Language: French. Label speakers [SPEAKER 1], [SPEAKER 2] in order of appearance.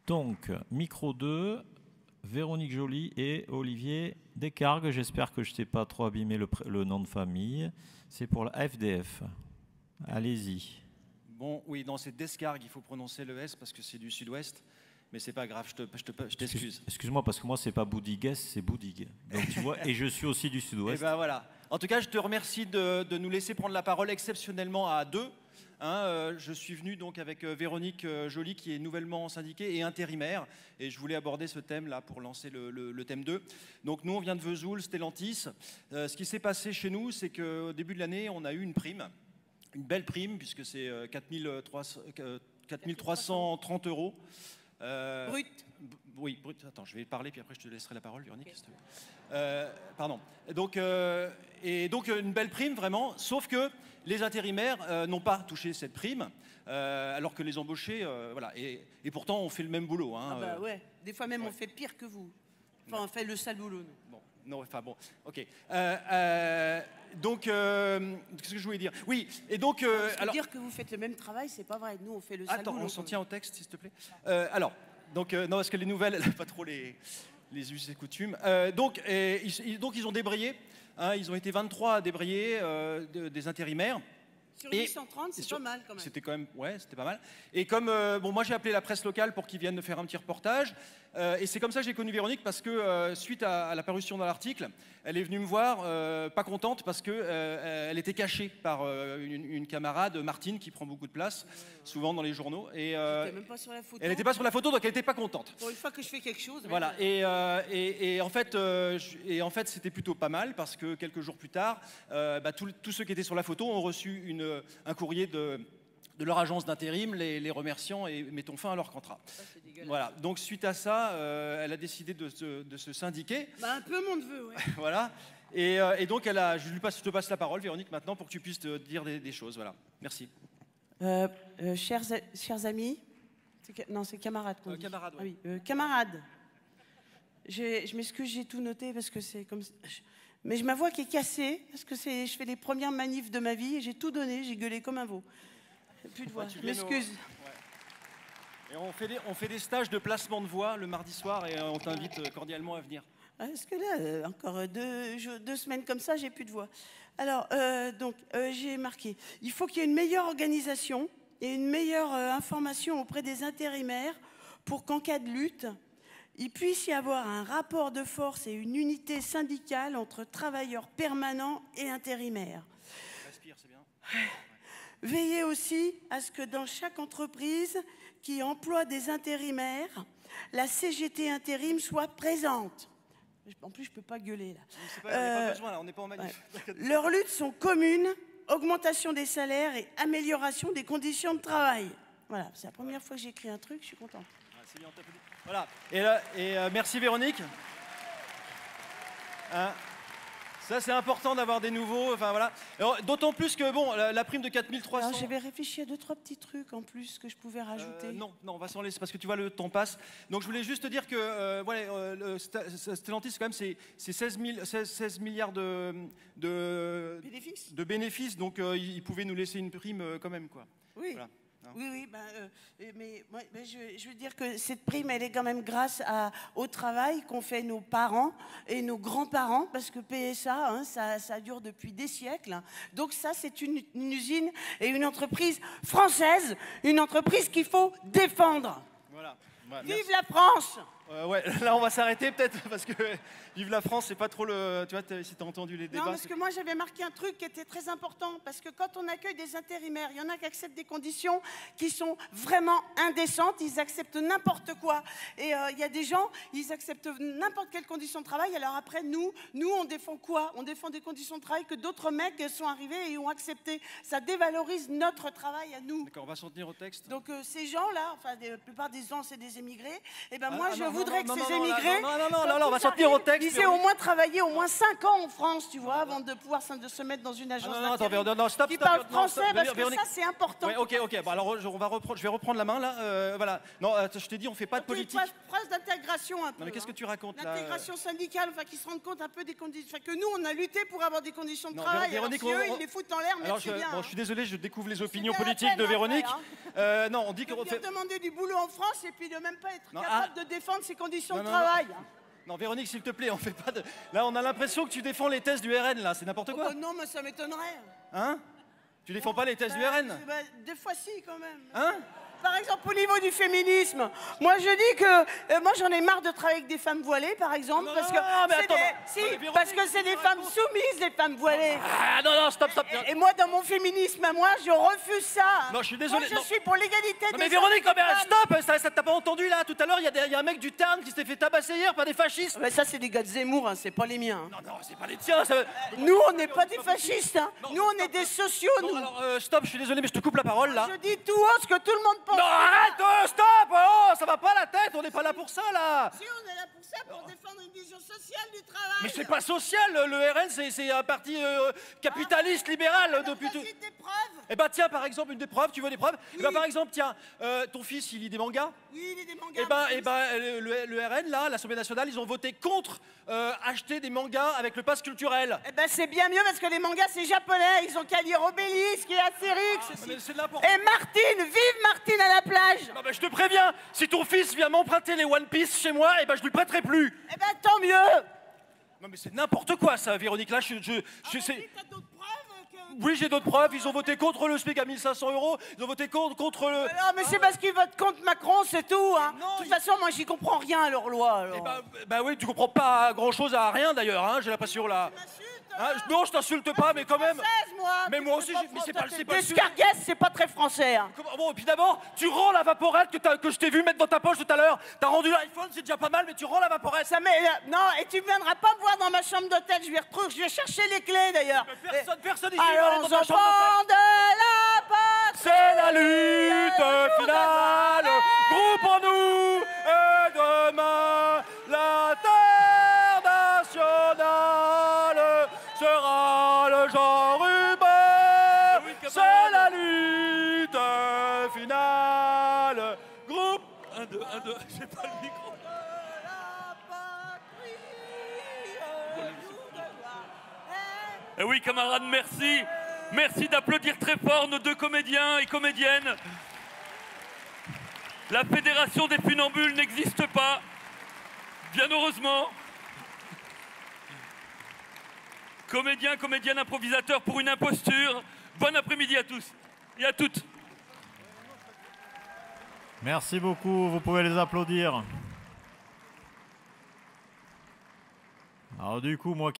[SPEAKER 1] Donc, micro 2, Véronique Joly et Olivier Descargues. J'espère que je ne t'ai pas trop abîmé le nom de famille. C'est pour la FDF. Allez-y.
[SPEAKER 2] Bon, oui, non, c'est Descargues, il faut prononcer le S parce que c'est du sud-ouest. Mais c'est pas grave, je t'excuse.
[SPEAKER 1] Excuse-moi, parce que moi, c'est pas Boudigues, c'est Boudigue. Donc, tu vois, et je suis aussi du sud-ouest.
[SPEAKER 2] Et ben voilà. En tout cas, je te remercie de nous laisser prendre la parole exceptionnellement à deux. Je suis venu donc avec Véronique Joly, qui est nouvellement syndiquée et intérimaire. Et je voulais aborder ce thème-là pour lancer le thème 2. Donc nous, on vient de Vesoul, Stellantis. Ce qui s'est passé chez nous, c'est qu'au début de l'année, on a eu une prime. Une belle prime, puisque c'est 4 330 €.
[SPEAKER 3] Brut.
[SPEAKER 2] Oui, brut. Attends, je vais parler, puis après je te laisserai la parole, Véronique. Okay. Pardon. Donc une belle prime, vraiment, sauf que les intérimaires n'ont pas touché cette prime, alors que les embauchés, voilà. Et pourtant, on fait le même boulot. Hein,
[SPEAKER 3] ah bah ouais, des fois même on fait pire que vous. Enfin, on fait le sale boulot, nous.
[SPEAKER 2] Bon, non, enfin bon, ok. Donc, qu'est-ce que je voulais dire? Oui, et donc...
[SPEAKER 3] alors, dire que vous faites le même travail, c'est pas vrai. Nous, on fait le sale boulot.
[SPEAKER 2] Attends, on s'en tient au texte, s'il te plaît. Non, parce que les nouvelles, elles n'ont pas trop les us et coutumes. Donc, ils ont débrayé. Hein, ils ont été 23 à débrayer des intérimaires.
[SPEAKER 3] Sur 830, c'est pas mal quand même.
[SPEAKER 2] C'était quand même, ouais, c'était pas mal. Et comme, moi j'ai appelé la presse locale pour qu'ils viennent faire un petit reportage. Et c'est comme ça que j'ai connu Véronique, parce que suite à la parution dans l'article, elle est venue me voir, pas contente, parce qu'elle était cachée par une camarade, Martine, qui prend beaucoup de place, souvent dans les journaux. Et,
[SPEAKER 3] même pas sur la photo.
[SPEAKER 2] Elle n'était pas sur la photo, donc elle n'était pas contente.
[SPEAKER 3] Pour une fois que je fais quelque chose.
[SPEAKER 2] Voilà, et en fait, c'était plutôt pas mal, parce que quelques jours plus tard, tous ceux qui étaient sur la photo ont reçu un courrier de leur agence d'intérim, les remerciant et mettant fin à leur contrat. Voilà. Donc suite à ça, elle a décidé de se syndiquer.
[SPEAKER 3] Un peu mon neveu, ouais.
[SPEAKER 2] Voilà. Et donc je te passe la parole, Véronique, maintenant, pour que tu puisses te dire des choses. Voilà. Merci.
[SPEAKER 3] Chers amis, non, c'est camarades qu'on dit.
[SPEAKER 2] Camarades, ouais.
[SPEAKER 3] Ah oui, camarades. Je m'excuse, j'ai tout noté parce que c'est comme... Mais ma voix qui est cassée, parce que je fais les premières manifs de ma vie et j'ai tout donné, j'ai gueulé comme un veau. Plus de voix, je m'excuse.
[SPEAKER 2] Ouais. Et on fait des stages de placement de voix le mardi soir et on t'invite cordialement à venir.
[SPEAKER 3] Parce que là, encore 2 semaines comme ça, j'ai plus de voix. Alors, j'ai marqué, il faut qu'il y ait une meilleure organisation et une meilleure information auprès des intérimaires pour qu'en cas de lutte, il puisse y avoir un rapport de force et une unité syndicale entre travailleurs permanents et intérimaires.
[SPEAKER 2] Respire, c'est bien.
[SPEAKER 3] Veillez aussi à ce que dans chaque entreprise qui emploie des intérimaires, la CGT intérim soit présente. En plus, je ne peux pas gueuler là.
[SPEAKER 2] Il n'y a pas besoin là, on n'est pas en manif.
[SPEAKER 3] Ouais. Leurs luttes sont communes, augmentation des salaires et amélioration des conditions de travail. Voilà, c'est la première fois que j'écris un truc, je suis contente.
[SPEAKER 2] Ouais, c'est bien, on t'applaudit. Voilà, merci Véronique. Ça, c'est important d'avoir des nouveaux. Enfin, voilà. D'autant plus que, bon, la prime de 4 300...
[SPEAKER 3] Alors, j'avais réfléchi à 2-3 petits trucs en plus que je pouvais rajouter.
[SPEAKER 2] Non, on va s'en laisser parce que tu vois, le temps passe. Donc, je voulais juste te dire que Stellantis, quand même, c'est 16 milliards de bénéfices. Donc, ils pouvaient nous laisser une prime quand même, quoi.
[SPEAKER 3] Oui. Voilà. Oui, mais je veux dire que cette prime, elle est quand même grâce au travail qu'ont fait nos parents et nos grands-parents, parce que PSA, hein, ça dure depuis des siècles. Donc ça, c'est une usine et une entreprise française, une entreprise qu'il faut défendre.
[SPEAKER 2] Voilà.
[SPEAKER 3] Vive la France!
[SPEAKER 2] Ouais, là on va s'arrêter peut-être parce que vive la France, c'est pas trop le... Tu vois, si tu as entendu les débats...
[SPEAKER 3] Non, parce que moi j'avais marqué un truc qui était très important, parce que quand on accueille des intérimaires, il y en a qui acceptent des conditions qui sont vraiment indécentes, ils acceptent n'importe quoi. Et il y a des gens, ils acceptent n'importe quelle condition de travail, alors après nous on défend quoi? On défend des conditions de travail que d'autres mecs sont arrivés et ont accepté. Ça dévalorise notre travail à nous.
[SPEAKER 2] D'accord, on va s'en tenir au texte.
[SPEAKER 3] Donc ces gens-là, enfin la plupart des gens c'est des émigrés, et ben moi je voudrait que
[SPEAKER 2] non,
[SPEAKER 3] ces
[SPEAKER 2] non,
[SPEAKER 3] émigrés,
[SPEAKER 2] on va s'en tenir au texte.
[SPEAKER 3] ils aient au moins travaillé au moins 5 ans en France, tu vois, avant de pouvoir se mettre dans une agence d'intérim.
[SPEAKER 2] Stop,
[SPEAKER 3] Qui parle français, parce que
[SPEAKER 2] Véronique.
[SPEAKER 3] ça, c'est important.
[SPEAKER 2] Ouais, ok. Bon, alors, je vais reprendre la main, là. Voilà. Non, je t'ai dit, on fait pas de politique.
[SPEAKER 3] Phrase d'intégration un peu.
[SPEAKER 2] Non, mais qu'est-ce que tu racontes, là?
[SPEAKER 3] L'intégration syndicale, enfin, qu'ils se rendent compte un peu des conditions. Enfin, que nous, on a lutté pour avoir des conditions de
[SPEAKER 2] Non,
[SPEAKER 3] travail.
[SPEAKER 2] Véronique,
[SPEAKER 3] alors, si eux, ils les foutent en l'air,
[SPEAKER 2] Alors,
[SPEAKER 3] merci bien.
[SPEAKER 2] bon, je suis désolé, je découvre les opinions
[SPEAKER 3] bien la
[SPEAKER 2] politiques
[SPEAKER 3] peine
[SPEAKER 2] de Véronique.
[SPEAKER 3] après,
[SPEAKER 2] Non, on dit
[SPEAKER 3] De
[SPEAKER 2] qu'on
[SPEAKER 3] venir
[SPEAKER 2] fait...
[SPEAKER 3] demander du boulot en France et puis de même pas être
[SPEAKER 2] Non,
[SPEAKER 3] capable de défendre ses conditions
[SPEAKER 2] Non,
[SPEAKER 3] de
[SPEAKER 2] non,
[SPEAKER 3] travail.
[SPEAKER 2] Non, Véronique, s'il te plaît, on fait pas de... Là, on a l'impression que tu défends les thèses du RN, là. C'est n'importe quoi.
[SPEAKER 3] Oh, non, mais ça m'étonnerait.
[SPEAKER 2] Hein? Tu défends pas les thèses du RN?
[SPEAKER 3] Des fois, si, quand même.
[SPEAKER 2] Hein?
[SPEAKER 3] Par exemple, au niveau du féminisme, moi je dis que moi j'en ai marre de travailler avec des femmes voilées, par exemple,
[SPEAKER 2] Non,
[SPEAKER 3] parce
[SPEAKER 2] non, mais
[SPEAKER 3] que
[SPEAKER 2] attends,
[SPEAKER 3] si,
[SPEAKER 2] non, mais Véronique,
[SPEAKER 3] parce que c'est des femmes soumises, les femmes voilées.
[SPEAKER 2] Ah, non, stop.
[SPEAKER 3] Et moi, dans mon féminisme, à moi, je refuse ça.
[SPEAKER 2] Non, je suis désolé,
[SPEAKER 3] Moi, je
[SPEAKER 2] non.
[SPEAKER 3] suis pour l'égalité
[SPEAKER 2] Non,
[SPEAKER 3] des
[SPEAKER 2] mais Véronique,
[SPEAKER 3] hommes et des femmes.
[SPEAKER 2] stop! Ça t'as pas entendu, là? Tout à l'heure, il y a un mec du Tarn qui s'était fait tabasser hier par des fascistes.
[SPEAKER 3] Mais ça, c'est des gars de Zemmour, hein, c'est pas les miens.
[SPEAKER 2] Non, c'est pas les tiens, ça...
[SPEAKER 3] Nous, on n'est pas des fascistes, hein. Nous, on est des sociaux,
[SPEAKER 2] Non,
[SPEAKER 3] nous.
[SPEAKER 2] alors, stop, je suis désolé, mais je te coupe la parole, là.
[SPEAKER 3] Je dis tout haut ce que tout le monde pense.
[SPEAKER 2] Non, arrête, stop! Oh, ça va pas la tête, on n'est pas là pour ça, là.
[SPEAKER 3] Si, on est là pour ça, pour défendre une vision sociale du travail.
[SPEAKER 2] Mais c'est pas social, le RN, c'est un parti capitaliste, libéral, depuis tout...
[SPEAKER 3] des preuves.
[SPEAKER 2] Eh ben tiens, par exemple, une des preuves, tu veux des preuves? Eh ben par exemple, tiens, ton fils, il lit des mangas?
[SPEAKER 3] Oui, il est des mangas.
[SPEAKER 2] Eh ben, le RN, là, l'Assemblée nationale, ils ont voté contre acheter des mangas avec le pass culturel.
[SPEAKER 3] Eh ben c'est bien mieux parce que les mangas c'est japonais, ils ont qu'à lire Obélisque et Astérix.
[SPEAKER 2] Mais c'est n'importe
[SPEAKER 3] Et Martine, vive Martine à la plage.
[SPEAKER 2] Non, mais je te préviens, si ton fils vient m'emprunter les One Piece chez moi, eh ben je lui prêterai plus.
[SPEAKER 3] Eh ben tant mieux.
[SPEAKER 2] Non mais c'est n'importe quoi ça, Véronique, là, c'est...
[SPEAKER 3] T'as d'autres preuves que...
[SPEAKER 2] Oui, j'ai d'autres preuves, ils ont voté contre le SMIC à 1500 €, ils ont voté contre le...
[SPEAKER 3] Non mais c'est parce qu'ils votent contre Macron, c'est tout. Hein.
[SPEAKER 2] Non,
[SPEAKER 3] De toute façon, moi j'y comprends rien à leur loi.
[SPEAKER 2] Eh
[SPEAKER 3] Alors.
[SPEAKER 2] bah oui, tu comprends pas grand-chose à rien d'ailleurs, hein, j'ai l'impression là. Hein, non, je t'insulte pas, mais quand même...
[SPEAKER 3] Française, moi.
[SPEAKER 2] Mais moi aussi, mais c'est pas le sujet.
[SPEAKER 3] Descargues, c'est pas très français. Hein.
[SPEAKER 2] Bon, et puis d'abord, tu rends la vaporette que je t'ai vu mettre dans ta poche tout à l'heure. T'as rendu l'iPhone, c'est déjà pas mal, mais tu rends la vaporette.
[SPEAKER 3] Ça non, et tu viendras pas me voir dans ma chambre d'hôtel, je vais chercher les clés d'ailleurs.
[SPEAKER 2] Personne ici va aller
[SPEAKER 3] Allons
[SPEAKER 2] dans ta
[SPEAKER 3] au
[SPEAKER 2] chambre
[SPEAKER 3] vent
[SPEAKER 2] d'hôtel.
[SPEAKER 3] de la patrie.
[SPEAKER 2] C'est la lutte finale. Groupons-nous et demain, la terre nationale sera le genre humain. C'est la lutte finale. Groupe 1, 2, j'ai pas le micro.
[SPEAKER 4] Eh oui, camarades, merci. Merci d'applaudir très fort nos deux comédiens et comédiennes. La Fédération des funambules n'existe pas, bien heureusement. Comédiens, comédiennes, improvisateurs pour une imposture. Bon après-midi à tous et à toutes.
[SPEAKER 1] Merci beaucoup, vous pouvez les applaudir. Alors du coup, moi